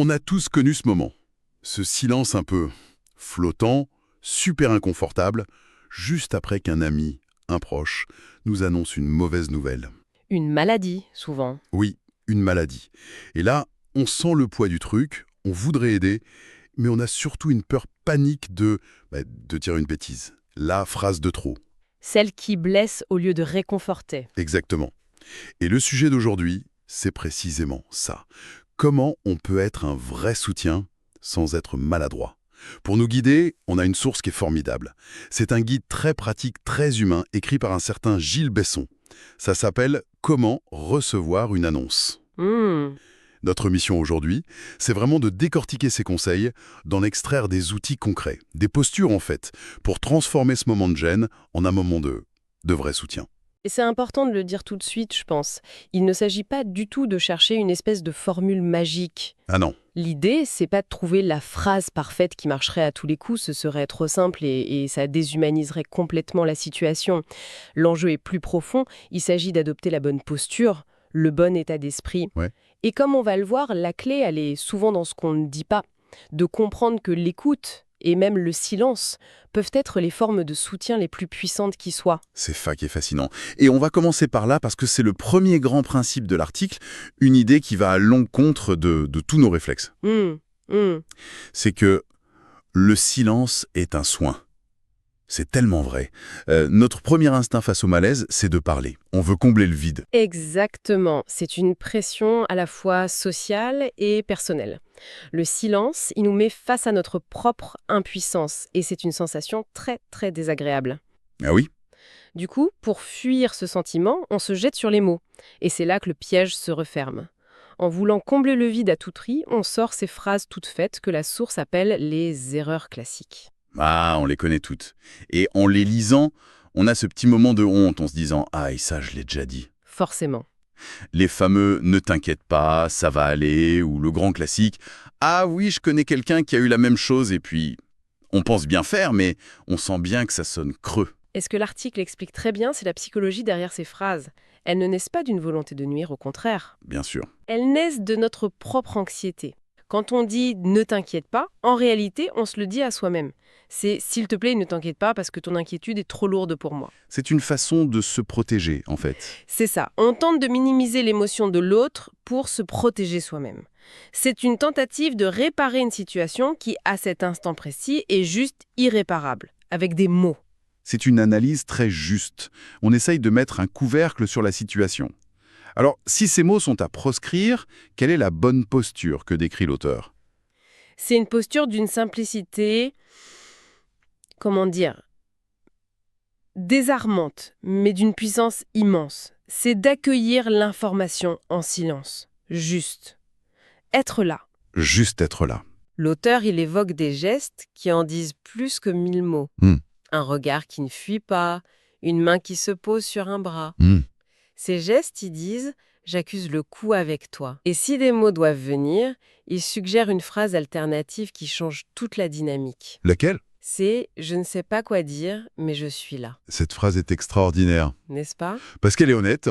On a tous connu ce moment. Ce silence un peu flottant, super inconfortable, juste après qu'un ami, un proche, nous annonce une mauvaise nouvelle. Une maladie, souvent. Oui, une maladie. Et là, on sent le poids du truc, on voudrait aider, mais on a surtout une peur panique de dire une bêtise. La phrase de trop. Celle qui blesse au lieu de réconforter. Exactement. Et le sujet d'aujourd'hui, c'est précisément ça. Comment on peut être un vrai soutien sans être maladroit? Pour nous guider, on a une source qui est formidable. C'est un guide très pratique, très humain, écrit par un certain Gilles Besson. Ça s'appelle « Comment recevoir une annonce ». Hmm. Notre mission aujourd'hui, c'est vraiment de décortiquer ces conseils, d'en extraire des outils concrets, des postures en fait, pour transformer ce moment de gêne en un moment de vrai soutien. Et c'est important de le dire tout de suite, je pense. Il ne s'agit pas du tout de chercher une espèce de formule magique. Ah non, L'idée, c'est pas de trouver la phrase parfaite qui marcherait à tous les coups, ce serait trop simple et ça déshumaniserait complètement la situation. L'enjeu est plus profond, il s'agit d'adopter la bonne posture, le bon état d'esprit. ouais. Et comme on va le voir, la clé, elle est souvent dans ce qu'on ne dit pas, de comprendre que l'écoute et même le silence peuvent être les formes de soutien les plus puissantes qui soient. C'est ça qui est fascinant. Et on va commencer par là parce que c'est le premier grand principe de l'article, une idée qui va à l'encontre de tous nos réflexes. Hum, hum. C'est que le silence est un soin. C'est tellement vrai. Notre premier instinct face au malaise, c'est de parler. On veut combler le vide. Exactement. C'est une pression à la fois sociale et personnelle. Le silence, il nous met face à notre propre impuissance et c'est une sensation très très désagréable. Ah oui? Du coup, pour fuir ce sentiment, on se jette sur les mots. Et c'est là que le piège se referme. En voulant combler le vide à tout prix, on sort ces phrases toutes faites que la source appelle les erreurs classiques. Ah, on les connaît toutes. Et en les lisant, on a ce petit moment de honte en se disant « Ah, et ça, je l'ai déjà dit ». Forcément. Les fameux « Ne t'inquiète pas, ça va aller » ou le grand classique « Ah oui, je connais quelqu'un qui a eu la même chose » et puis on pense bien faire, mais on sent bien que ça sonne creux. Et ce que l'article explique très bien, c'est la psychologie derrière ces phrases. Elles ne naissent pas d'une volonté de nuire, au contraire. Bien sûr. Elles naissent de notre propre anxiété. Quand on dit « ne t'inquiète pas », en réalité, on se le dit à soi-même. C'est « s'il te plaît, ne t'inquiète pas parce que ton inquiétude est trop lourde pour moi ». C'est une façon de se protéger, en fait. C'est ça. On tente de minimiser l'émotion de l'autre pour se protéger soi-même. C'est une tentative de réparer une situation qui, à cet instant précis, est juste irréparable, avec des mots. C'est une analyse très juste. On essaye de mettre un couvercle sur la situation. Alors, si ces mots sont à proscrire, quelle est la bonne posture que décrit l'auteur? C'est une posture d'une simplicité, comment dire, désarmante, mais d'une puissance immense. C'est d'accueillir l'information en silence, juste. Être là. Juste être là. L'auteur, il évoque des gestes qui en disent plus que 1000 mots. Hmm. Un regard qui ne fuit pas, une main qui se pose sur un bras. Hmm. Ces gestes, ils disent « j'accuse le coup avec toi ». Et si des mots doivent venir, ils suggèrent une phrase alternative qui change toute la dynamique. Laquelle? C'est « je ne sais pas quoi dire, mais je suis là Cette phrase est extraordinaire. ». N'est-ce pas? Parce qu'elle est honnête.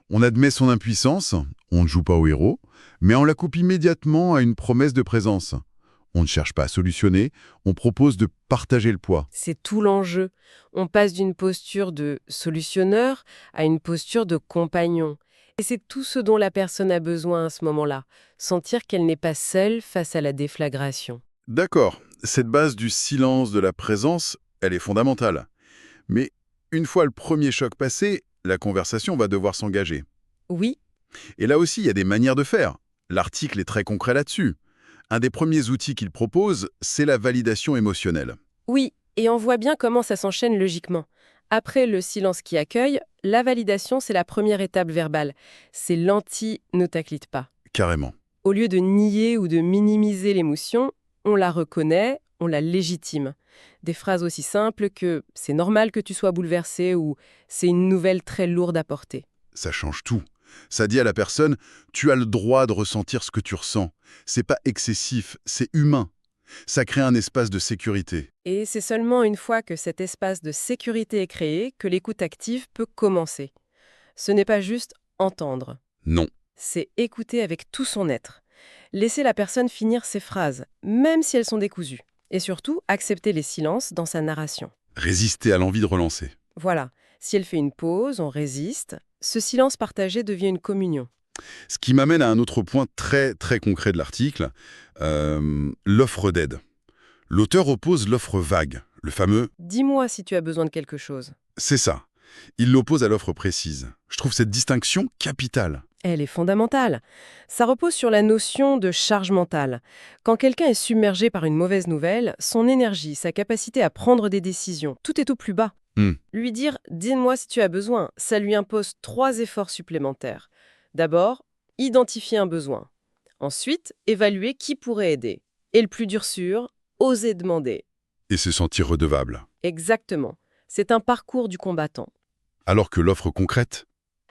On admet son impuissance, on ne joue pas au héros, mais on la coupe immédiatement à une promesse de présence. On ne cherche pas à solutionner, on propose de partager le poids. C'est tout l'enjeu. On passe d'une posture de solutionneur à une posture de compagnon. Et c'est tout ce dont la personne a besoin à ce moment-là. Sentir qu'elle n'est pas seule face à la déflagration. D'accord, cette base du silence de la présence, elle est fondamentale. Mais une fois le premier choc passé, la conversation va devoir s'engager. Oui, Et là aussi, il y a des manières de faire. L'article est très concret là-dessus. Un des premiers outils qu'il propose, c'est la validation émotionnelle. oui, et on voit bien comment ça s'enchaîne logiquement. Après le silence qui accueille, la validation, c'est la première étape verbale. C'est l'anti « ne t'inquiète pas ». Carrément. Au lieu de nier ou de minimiser l'émotion, on la reconnaît, on la légitime. Des phrases aussi simples que « c'est normal que tu sois bouleversé » ou « c'est une nouvelle très lourde à porter ». Ça change tout. Ça dit à la personne, tu as le droit de ressentir ce que tu ressens. C'est pas excessif, c'est humain. Ça crée un espace de sécurité. Et c'est seulement une fois que cet espace de sécurité est créé que l'écoute active peut commencer. Ce n'est pas juste entendre, Non. c'est écouter avec tout son être. Laisser la personne finir ses phrases, même si elles sont décousues. Et surtout, accepter les silences dans sa narration. Résister à l'envie de relancer. Voilà, si elle fait une pause, on résiste. Ce silence partagé devient une communion. Ce qui m'amène à un autre point très très concret de l'article, l'offre d'aide. L'auteur oppose l'offre vague, le fameux Dis-moi si tu as besoin de quelque chose. « c'est ça ». Il l'oppose à l'offre précise. Je trouve cette distinction capitale. Elle est fondamentale. Ça repose sur la notion de charge mentale. Quand quelqu'un est submergé par une mauvaise nouvelle, son énergie, sa capacité à prendre des décisions, tout est au plus bas. Lui dire « dis-moi si tu as besoin », ça lui impose 3 efforts supplémentaires. D'abord, identifier un besoin. Ensuite, évaluer qui pourrait aider. Et le plus dur sûr, oser demander. Et se sentir redevable. Exactement. C'est un parcours du combattant. Alors que l'offre concrète,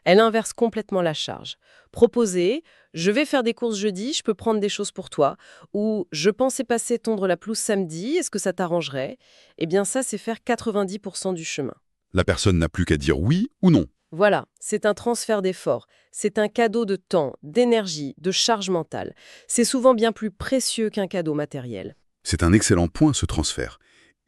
Elle inverse complètement la charge. Proposer « je vais faire des courses jeudi, je peux prendre des choses pour toi » ou « je pensais passer tondre la pelouse samedi, est-ce que ça t'arrangerait ?» Eh bien ça, c'est faire 90% du chemin. la personne n'a plus qu'à dire oui ou non. Voilà, c'est un transfert d'effort. C'est un cadeau de temps, d'énergie, de charge mentale. C'est souvent bien plus précieux qu'un cadeau matériel. C'est un excellent point, ce transfert.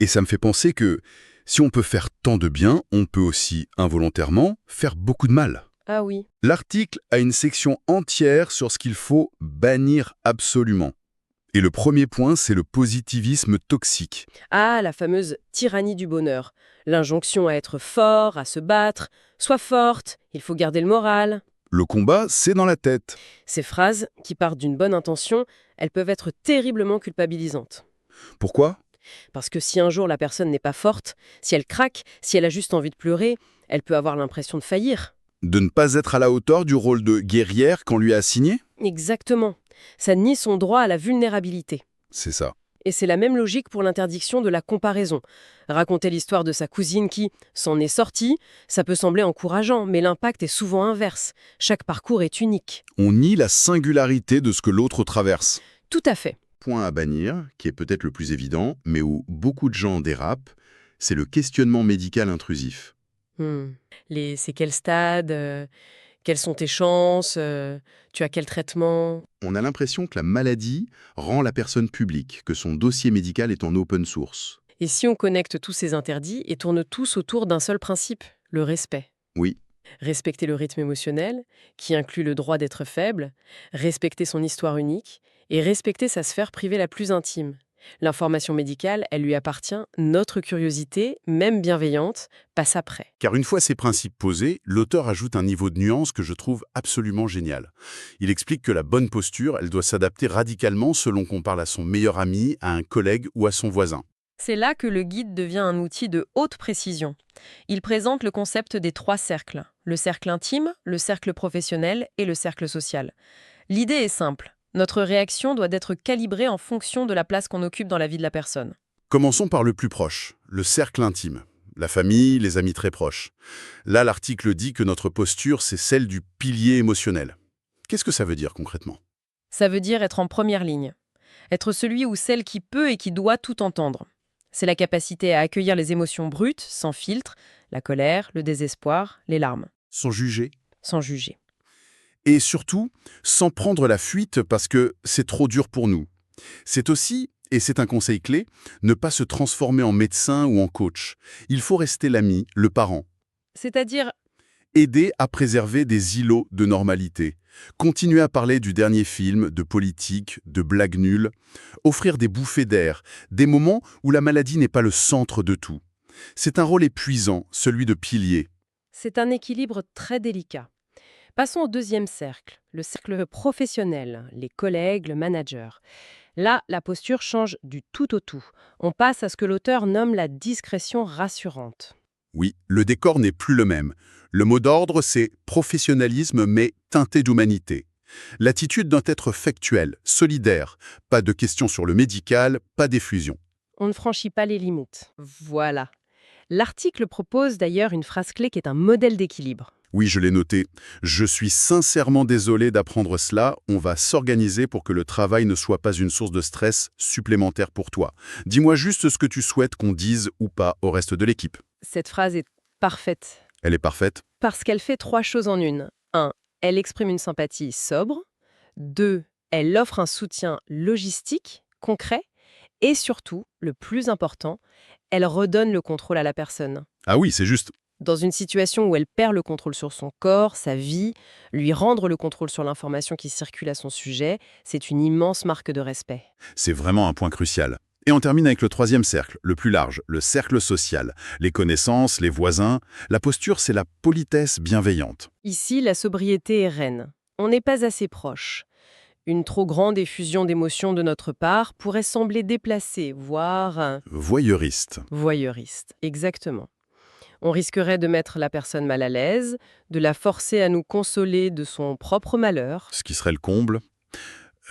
Et ça me fait penser que si on peut faire tant de bien, on peut aussi, involontairement, faire beaucoup de mal. Ah oui. L'article a une section entière sur ce qu'il faut bannir absolument. Et le premier point, c'est le positivisme toxique. Ah, la fameuse tyrannie du bonheur. L'injonction à être fort, à se battre. Sois forte, il faut garder le moral. Le combat, c'est dans la tête. Ces phrases, qui partent d'une bonne intention, elles peuvent être terriblement culpabilisantes. Pourquoi ? Parce que si un jour la personne n'est pas forte, si elle craque, si elle a juste envie de pleurer, elle peut avoir l'impression de faillir. De ne pas être à la hauteur du rôle de guerrière qu'on lui a assigné ? Exactement. Ça nie son droit à la vulnérabilité. C'est ça. Et c'est la même logique pour l'interdiction de la comparaison. Raconter l'histoire de sa cousine qui s'en est sortie, ça peut sembler encourageant, mais l'impact est souvent inverse. Chaque parcours est unique. On nie la singularité de ce que l'autre traverse. Tout à fait. Point à bannir, qui est peut-être le plus évident, mais où beaucoup de gens dérapent, c'est le questionnement médical intrusif. C'est quel stade quelles sont tes chances tu as quel traitement? On a l'impression que la maladie rend la personne publique, que son dossier médical est en open source. Et si on connecte tous ces interdits et tourne tous autour d'un seul principe, le respect? Oui, Respecter le rythme émotionnel, qui inclut le droit d'être faible, respecter son histoire unique et respecter sa sphère privée la plus intime. L'information médicale, elle lui appartient, notre curiosité, même bienveillante, passe après. car une fois ces principes posés, l'auteur ajoute un niveau de nuance que je trouve absolument génial. Il explique que la bonne posture, elle doit s'adapter radicalement selon qu'on parle à son meilleur ami, à un collègue ou à son voisin. C'est là que le guide devient un outil de haute précision. Il présente le concept des 3 cercles, le cercle intime, le cercle professionnel et le cercle social. L'idée est simple. Notre réaction doit être calibrée en fonction de la place qu'on occupe dans la vie de la personne. Commençons par le plus proche, le cercle intime. La famille, les amis très proches. Là, l'article dit que notre posture, c'est celle du pilier émotionnel. Qu'est-ce que ça veut dire concrètement ? Ça veut dire être en première ligne. Être celui ou celle qui peut et qui doit tout entendre. C'est la capacité à accueillir les émotions brutes, sans filtre, la colère, le désespoir, les larmes, Sans juger. sans juger. Et surtout, sans prendre la fuite parce que c'est trop dur pour nous. C'est aussi, et c'est un conseil clé, ne pas se transformer en médecin ou en coach. Il faut rester l'ami, le parent. C'est-à-dire, Aider à préserver des îlots de normalité. Continuer à parler du dernier film, de politique, de blagues nulles. Offrir des bouffées d'air, des moments où la maladie n'est pas le centre de tout. C'est un rôle épuisant, celui de pilier. c'est un équilibre très délicat. Passons au 2e cercle, le cercle professionnel, les collègues, le manager. Là, la posture change du tout au tout. On passe à ce que l'auteur nomme la discrétion rassurante. Oui, le décor n'est plus le même. Le mot d'ordre, c'est professionnalisme, mais teinté d'humanité. L'attitude doit être factuelle, solidaire. Pas de questions sur le médical, pas d'effusion. On ne franchit pas les limites. Voilà. L'article propose d'ailleurs une phrase clé qui est un modèle d'équilibre. Oui, je l'ai noté. Je suis sincèrement désolé d'apprendre cela. On va s'organiser pour que le travail ne soit pas une source de stress supplémentaire pour toi. Dis-moi juste ce que tu souhaites qu'on dise ou pas au reste de l'équipe. Cette phrase est parfaite Elle est parfaite. parce qu'elle fait 3 choses en une. 1. Elle exprime une sympathie sobre. 2. Elle offre un soutien logistique, concret, et surtout, le plus important, elle redonne le contrôle à la personne. Ah oui, c'est juste. Dans une situation où elle perd le contrôle sur son corps, sa vie, lui rendre le contrôle sur l'information qui circule à son sujet, c'est une immense marque de respect. C'est vraiment un point crucial. Et on termine avec le troisième cercle, le plus large, le cercle social. Les connaissances, les voisins. La posture, c'est la politesse bienveillante. Ici, la sobriété est reine. On n'est pas assez proche. Une trop grande effusion d'émotions de notre part pourrait sembler déplacée, voire Voyeuriste. voyeuriste. Exactement. On risquerait de mettre la personne mal à l'aise, de la forcer à nous consoler de son propre malheur. Ce qui serait le comble.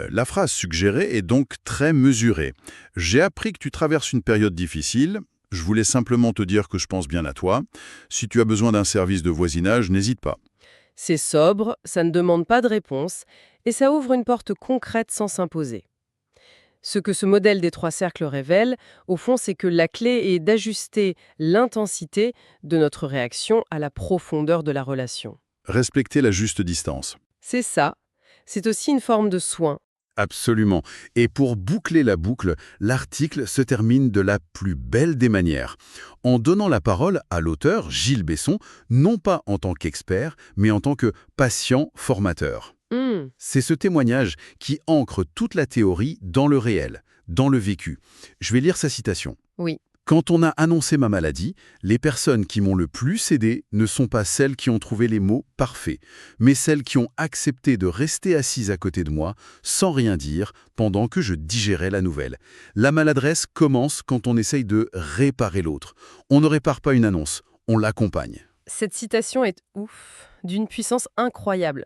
La phrase suggérée est donc très mesurée. J'ai appris que tu traverses une période difficile. Je voulais simplement te dire que je pense bien à toi. Si tu as besoin d'un service de voisinage, n'hésite pas. C'est sobre, ça ne demande pas de réponse, et ça ouvre une porte concrète sans s'imposer. Ce que ce modèle des trois cercles révèle, au fond, c'est que la clé est d'ajuster l'intensité de notre réaction à la profondeur de la relation. Respecter la juste distance. C'est ça. C'est aussi une forme de soin. Absolument. Et pour boucler la boucle, l'article se termine de la plus belle des manières, en donnant la parole à l'auteur, Gilles Besson, non pas en tant qu'expert, mais en tant que patient formateur. C'est ce témoignage qui ancre toute la théorie dans le réel, dans le vécu. Je vais lire sa citation. Oui. Quand on a annoncé ma maladie, les personnes qui m'ont le plus aidé ne sont pas celles qui ont trouvé les mots parfaits, mais celles qui ont accepté de rester assises à côté de moi, sans rien dire, pendant que je digérais la nouvelle. La maladresse commence quand on essaye de réparer l'autre. On ne répare pas une annonce, on l'accompagne. Cette citation est ouf, d'une puissance incroyable.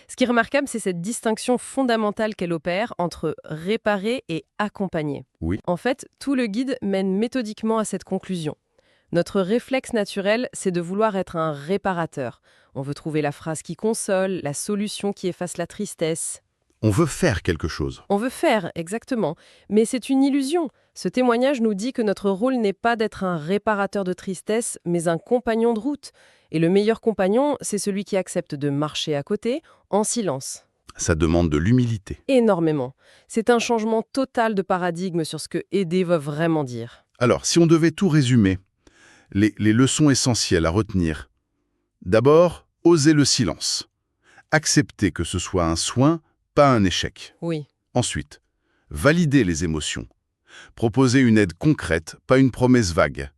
Ce qui est remarquable, c'est cette distinction fondamentale qu'elle opère entre réparer et accompagner. Oui. En fait, tout le guide mène méthodiquement à cette conclusion. Notre réflexe naturel, c'est de vouloir être un réparateur. On veut trouver la phrase qui console, la solution qui efface la tristesse. On veut faire quelque chose. On veut faire, exactement. Mais c'est une illusion. Ce témoignage nous dit que notre rôle n'est pas d'être un réparateur de tristesse, mais un compagnon de route. Et le meilleur compagnon, c'est celui qui accepte de marcher à côté, en silence. Ça demande de l'humilité. Énormément. C'est un changement total de paradigme sur ce que aider veut vraiment dire. Alors, si on devait tout résumer, les leçons essentielles à retenir. D'abord, oser le silence. Accepter que ce soit un soin, pas un échec. Oui. Ensuite, valider les émotions. Proposer une aide concrète, pas une promesse vague.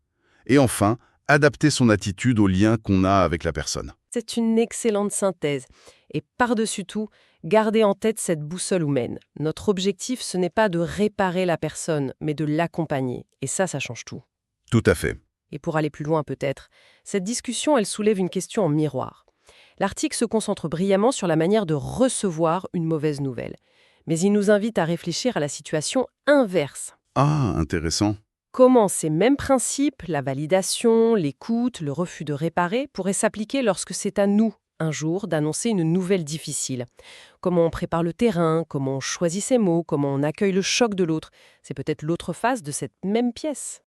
Et enfin, adapter son attitude au lien qu'on a avec la personne. C'est une excellente synthèse. Et par-dessus tout, gardez en tête cette boussole humaine. Notre objectif, ce n'est pas de réparer la personne, mais de l'accompagner. Et ça change tout. Tout à fait. Et pour aller plus loin peut-être, cette discussion, elle soulève une question en miroir. L'article se concentre brillamment sur la manière de recevoir une mauvaise nouvelle. Mais il nous invite à réfléchir à la situation inverse. Ah, intéressant. Comment ces mêmes principes, la validation, l'écoute, le refus de réparer, pourraient s'appliquer lorsque c'est à nous, un jour, d'annoncer une nouvelle difficile. Comment on prépare le terrain, comment on choisit ses mots, comment on accueille le choc de l'autre. C'est peut-être l'autre face de cette même pièce.